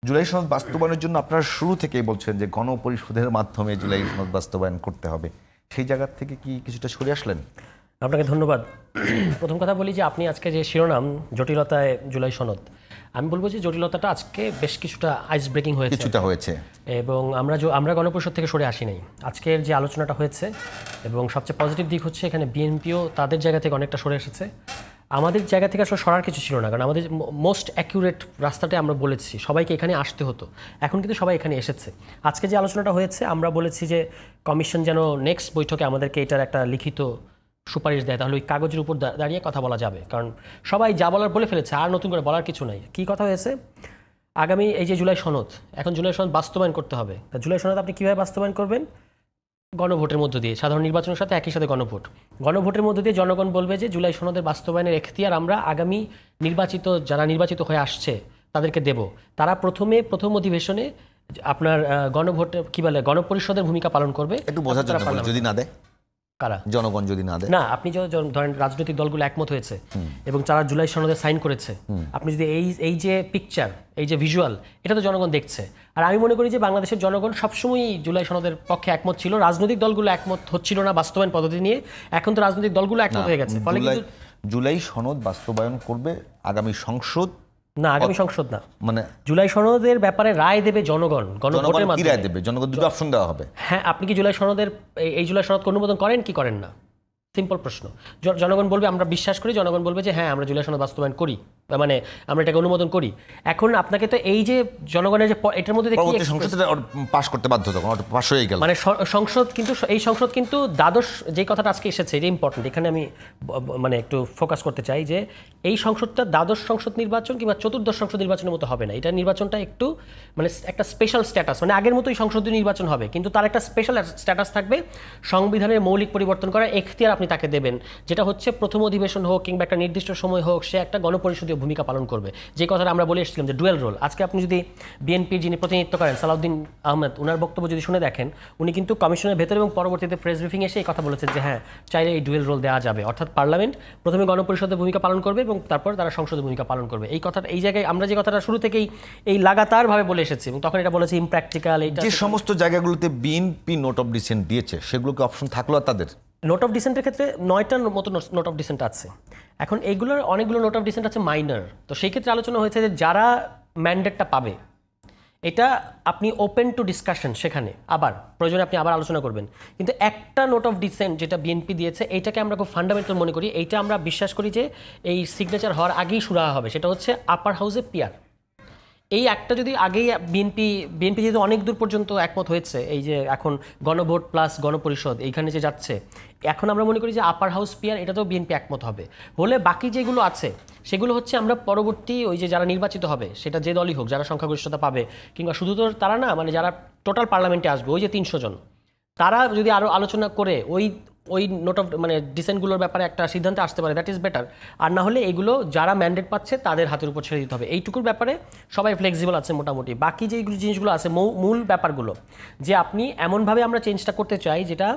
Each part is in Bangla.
জুলাই সনদ বাস্তবায়নের জন্য আপনারা শুরু থেকেই বলছেন যে গণপরিষদের মাধ্যমে জুলাই সনদ বাস্তবায়ন করতে হবে, সেই জায়গা থেকে কি কিছুটা সরে আসলেন? আপনাকে ধন্যবাদ। প্রথম কথা বলি যে আপনি আজকে যে শিরোনাম জটিলতায় জুলাই সনদ, আমি বলবো যে জটিলতাটা আজকে বেশ কিছুটা আইস ব্রেকিং হয়েছে এবং আমরা গণপরিষদ থেকে সরে আসি নাই। আজকের যে আলোচনাটা হয়েছে এবং সবচেয়ে পজিটিভ দিক হচ্ছে এখানে বিএনপিও তাদের জায়গা থেকে অনেকটা সরে এসেছে। আমাদের জায়গা থেকে আসলে সরার কিছু ছিল না, কারণ আমাদের মোস্ট অ্যাকিউরেট রাস্তাটা আমরা বলেছি সবাইকে এখানে আসতে হতো, এখন কিন্তু সবাই এখানে এসেছে। আজকে যে আলোচনাটা হয়েছে আমরা বলেছি যে কমিশন যেন নেক্সট বৈঠকে আমাদেরকে এটার একটা লিখিত সুপারিশ দেয়, তাহলে ওই কাগজের উপর দাঁড়িয়ে কথা বলা যাবে, কারণ সবাই যা বলার বলে ফেলেছে, আর নতুন করে বলার কিছু নাই। কী কথা হয়েছে, আগামী এই যে জুলাই সনদ, এখন জুলাই সনদ বাস্তবায়ন করতে হবে। তা জুলাই সনদ আপনি কীভাবে বাস্তবায়ন করবেন? গণভোটের মধ্য দিয়ে, সাধারণ নির্বাচনের সাথে একই সাথে গণভোটের মধ্য দিয়ে জনগণ বলবে যে জুলাই সনদের বাস্তবায়নের এখতিয়ার আমরা আগামী যারা নির্বাচিত হয়ে আসছে তাদেরকে দেব। তারা প্রথম অধিবেশনে আপনার গণভোটে কি বলে গণপরিষদের ভূমিকা পালন করবে। একটু বোঝার জন্য যদি না দেয় কারা, জনগণ যদি না দেয়, না আপনি ধরেন রাজনৈতিক দলগুলো একমত হয়েছে এবং যারা জুলাই সনদে সাইন করেছে, আপনি যদি এই যে পিকচার, এই যে ভিজুয়াল, এটা তো জনগণ দেখছে। আর আমি মনে করি যে বাংলাদেশের জনগণ সবসময়ই জুলাই সনদের পক্ষে একমত ছিল, রাজনৈতিক দলগুলো একমত হচ্ছিল না বাস্তবায়ন পদ্ধতি নিয়ে, এখন তো রাজনৈতিক দলগুলো একমত হয়ে গেছে। ফলে জুলাই সনদ বাস্তবায়ন করবে আগামী সংসদ, না আগামী সংসদ না, মানে জুলাই সনদের ব্যাপারে রায় দেবে জনগণ। গণভোটের মাধ্যমে রায় দেবে জনগণ, দুটো অপশন দেওয়া হবে। হ্যাঁ, আপনি কি জুলাই সনদকে অনুমোদন করেন কি করেন না? সিম্পল প্রশ্ন। জনগণ বলবে আমরা বিশ্বাস করি, জনগণ বলবে যে হ্যাঁ আমরা জুলাই সনদ বাস্তবায়ন করি, মানে আমরা এটাকে অনুমোদন করি। এখন আপনাকে তো এই যে জনগণের যে এটার মধ্যে পাস করতে বাধ্য, তখন পাস হয়ে গেল, মানে এই সংসদ কিন্তু দ্বাদশ, যে কথাটা আজকে এসেছে এটা ইম্পর্টেন্ট, এখানে আমি মানে একটু ফোকাস করতে চাই যে এই সংসদটা দ্বাদশ সংসদ নির্বাচন কিংবা চতুর্দশ সংসদ নির্বাচনের মতো হবে না। এটা নির্বাচনটা একটু মানে একটা স্পেশাল স্ট্যাটাস, মানে আগের মতোই সংসদীয় নির্বাচন হবে, কিন্তু তার একটা স্পেশাল স্ট্যাটাস থাকবে। সংবিধানের মৌলিক পরিবর্তন করার এখতিয়ার আপনি তাকে দেবেন, যেটা হচ্ছে প্রথম অধিবেশন হোক কিংবা একটা নির্দিষ্ট সময় হোক, সে একটা গণপরিষদীয় ভূমিকা পালন করবে। যে কথাটা আমরা বলে এসেছিলাম যে ডুয়েল রোল। আজকে আপনি যদি বিএনপির যিনি প্রতিনিধিত্ব করেন সালাউদ্দিন আহমেদ, ওনার বক্তব্য যদি শুনে দেখেন, উনি কিন্তু কমিশনের ভেতরে এবং পরবর্তীতে প্রেস ব্রিফিং এসে এই কথা বলেছেন যে হ্যাঁ চাইলে এই ডুয়েল রোল দেওয়া যাবে, অর্থাৎ পার্লামেন্ট প্রথমে গণপরিষদের ভূমিকা পালন করবে এবং তারপর তারা সংসদের ভূমিকা পালন করবে। এই কথাটা এই জায়গায় আমরা যে কথাটা শুরু থেকেই এই লাগাতারভাবে বলে এসেছি এবং তখন এটা বলেছে ইমপ্র্যাকটিক্যাল। যে সমস্ত জায়গাগুলোতে বিএনপি নোট অফ ডিসেন্ট দিয়েছে সেগুলোকে অপশন থাকলো আর তাদের নোট অফ ডিসেন্টের ক্ষেত্রে 9টার মতো নোট অফ ডিসেন্ট আছে। এখন এইগুলোর অনেকগুলো নোট অফ ডিসেন্ট আছে মাইনর, তো সেই ক্ষেত্রে আলোচনা হয়েছে যে যারা ম্যান্ডেটটা পাবে এটা আপনি ওপেন টু ডিসকাশন, সেখানে আবার প্রয়োজনে আপনি আবার আলোচনা করবেন। কিন্তু একটা নোট অফ ডিসেন্ট যেটা বিএনপি দিয়েছে এইটাকে আমরা খুব ফান্ডামেন্টাল মনে করি, এইটা আমরা বিশ্বাস করি যে এই সিগনেচার হওয়ার আগেই শুরু হবে। সেটা হচ্ছে আপার হাউসে পিয়ার। এই একটা যদি আগেই বিএনপি যেহেতু অনেক দূর পর্যন্ত একমত হয়েছে, এই যে এখন গণভোট প্লাস গণপরিষদ এইখানে যে যাচ্ছে, এখন আমরা মনে করি যে আপার হাউস পিয়ার এটাতেও বিএনপি একমত হবে। হলে বাকি যেগুলো আছে সেগুলো হচ্ছে আমরা পরবর্তী ওই যে যারা নির্বাচিত হবে সেটা যে দলই হোক, যারা সংখ্যাগরিষ্ঠতা পাবে, কিংবা শুধু তো তারা না, মানে যারা টোটাল পার্লামেন্টে আসবে ওই যে 300 জন, তারা যদি আরও আলোচনা করে ওই নোট অফ মানে ডিসেন্টগুলোর ব্যাপারে একটা সিদ্ধান্তে আসতে পারে, দ্যাট ইজ বেটার। আর না হলে এগুলো যারা ম্যান্ডেট পাচ্ছে তাদের হাতের উপর ছেড়ে দিতে হবে। এইটুকুর ব্যাপারে সবাই ফ্লেক্সিবল আছে মোটামুটি। বাকি যেগুলো জিনিসগুলো আছে মূল ব্যাপারগুলো যে আপনি এমনভাবে আমরা চেঞ্জটা করতে চাই যেটা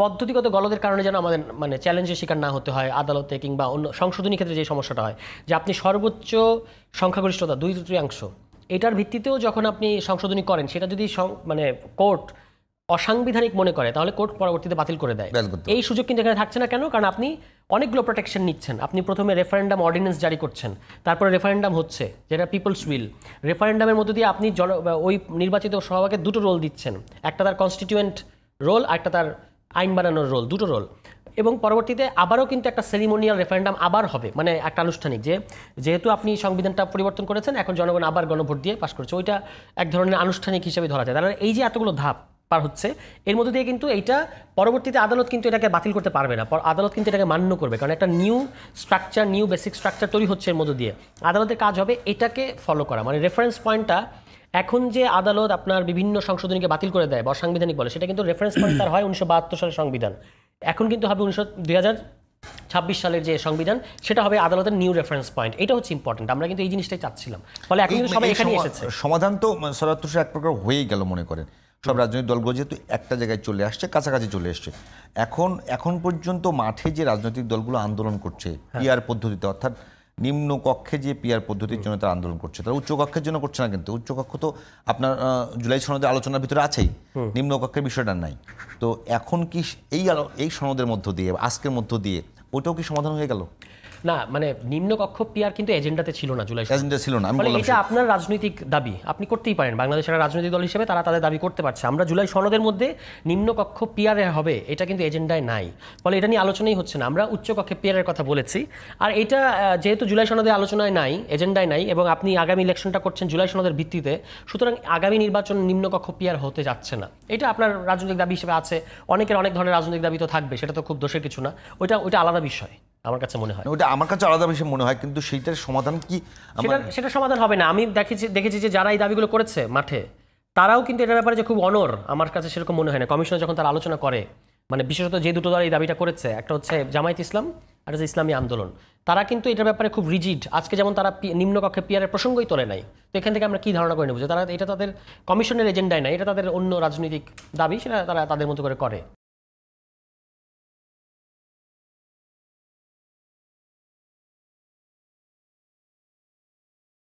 পদ্ধতিগত গলদের কারণে যেন আমাদের মানে চ্যালেঞ্জের শিকার না হতে হয় আদালতে কিংবা অন্য সংশোধনী ক্ষেত্রে যে সমস্যাটা হয়, যে আপনি সর্বোচ্চ সংখ্যাগরিষ্ঠতা 2/3 এটার ভিত্তিতেও যখন আপনি সংশোধনী করেন, সেটা যদি মানে কোর্ট অসাংবিধানিক মনে করে তাহলে কোর্ট পরবর্তীতে বাতিল করে দেয়। এই সুযোগ কিন্তু এখানে থাকছে না। কেন? কারণ আপনি অনেকগুলো প্রোটেকশন নিচ্ছেন। আপনি প্রথমে রেফারেন্ডাম অর্ডিন্যান্স জারি করছেন, তারপরে রেফারেন্ডাম হচ্ছে যেটা পিপলস উইল। রেফারেন্ডামের মধ্য দিয়ে আপনি ওই নির্বাচিত সভাকে দুটো রোল দিচ্ছেন, একটা তার কনস্টিটিউয়েন্ট রোল, একটা তার আইন বানানোর রোল, দুটো রোল। এবং পরবর্তীতে আবারও কিন্তু একটা সেরিমোনিয়াল রেফারেন্ডাম আবার হবে, মানে একটা আনুষ্ঠানিক, যেহেতু আপনি সংবিধানটা পরিবর্তন করেছেন এখন জনগণ আবার গণভোট দিয়ে পাশ করেছে, ওইটা এক ধরনের আনুষ্ঠানিক হিসেবে ধরা যায়। তাহলে এই যে এতগুলো ধাপ পার হচ্ছে এর মধ্যে দিয়ে কিন্তু এইটা পরবর্তীতে আদালত কিন্তু এটাকে বাতিল করতে পারবে না, আদালত কিন্তু এটাকে মান্য করবে, কারণ একটা নিউ বেসিক স্ট্রাকচার তৈরি হচ্ছে এর মধ্যে দিয়ে। আদালতের কাজ হবে এটাকে ফলো করা, মানে রেফারেন্স পয়েন্টটা এখন যে আদালত আপনার বিভিন্ন সংশোধনীকে বাতিল করে দেয় বা অসাংবিধানিক বলে, সেটা কিন্তু রেফারেন্স পয়েন্ট তার হয় 1972 সালের সংবিধান, এখন কিন্তু হবে 2026 সালের যে সংবিধান, সেটা হবে আদালতের নিউ রেফারেন্স পয়েন্ট। এটা হচ্ছে ইম্পর্টেন্ট, আমরা কিন্তু এই জিনিসটাই চাচ্ছিলাম। ফলে এখন কিন্তু সবাই এখানে এসেছে। সমাধান তো সরাসরি এক প্রকার হয়েই গেল মনে করেন, সব রাজনৈতিক দলগুলো যেহেতু একটা জায়গায় চলে আসছে, কাছাকাছি চলে আসছে। এখন পর্যন্ত মাঠে যে রাজনৈতিক দলগুলো আন্দোলন করছে পিআর পদ্ধতিতে, অর্থাৎ নিম্ন কক্ষে যে পিয়ার পদ্ধতির জন্য তারা আন্দোলন করছে, তারা উচ্চ কক্ষের জন্য করছে না, কিন্তু উচ্চ কক্ষ তো আপনার জুলাই সনদের আলোচনার ভিতরে আছেই, নিম্ন কক্ষের বিষয়টা নাই। তো এখন কি এই সনদের মধ্য দিয়ে, আজকের মধ্য দিয়ে ওটাও কি সমাধান হয়ে গেল? না, মানে নিম্নকক্ষ পিয়ার কিন্তু এজেন্ডাতে ছিল না জুলাই সনদ। এজেন্ডা ছিল না, আমি ফলে বললাম এটা আপনার রাজনৈতিক দাবি, আপনি করতেই পারেন। বাংলাদেশের রাজনৈতিক দল হিসেবে তারা তাদের দাবি করতে পারছে। আমরা জুলাই সনদের মধ্যে নিম্নকক্ষ পিয়ারে হবে এটা কিন্তু এজেন্ডায় নাই, ফলে এটা নিয়ে আলোচনাই হচ্ছে না। আমরা উচ্চকক্ষে পিয়ারের কথা বলেছি। আর এটা যেহেতু জুলাই সনদে আলোচনায় নাই, এজেন্ডায় নাই, এবং আপনি আগামী ইলেকশনটা করছেন জুলাই সনদের ভিত্তিতে, সুতরাং আগামী নির্বাচন নিম্নকক্ষ পিয়ার হতে যাচ্ছে না। এটা আপনার রাজনৈতিক দাবি হিসেবে আছে, অনেকের অনেক ধরনের রাজনৈতিক দাবি তো থাকবে, সেটা তো খুব দোষের কিছু না। ওইটা আলাদা বিষয় আমার কাছে মনে হয়। ওটা আমার কাছে আলাদা বিষয় মনে হয়, কিন্তু সেইটার সমাধান কি? সেটা সমাধান হবে না। আমি দেখেছি যে যারা এই দাবিগুলো করেছে মাঠে, তারাও কিন্তু এটার ব্যাপারে যে খুব অনর, আমার কাছে সেরকম মনে হয় না। কমিশনে যখন তারা আলোচনা করে, মানে বিশেষত যে দুটো দল এই দাবিটা করেছে, একটা হচ্ছে জামায়াত ইসলাম আর হচ্ছে ইসলামী আন্দোলন, তারা কিন্তু এটার ব্যাপারে খুব রিজিড। আজকে যেমন তারা নিম্নকক্ষে পিয়ারের প্রসঙ্গই তোলে নাই। তো এখান থেকে আমরা কি ধারণা করে নেব যে তারা এটা তাদের কমিশনের এজেন্ডায় নাই, এটা তাদের অন্য রাজনৈতিক দাবি, সেটা তারা তাদের মতো করে করে।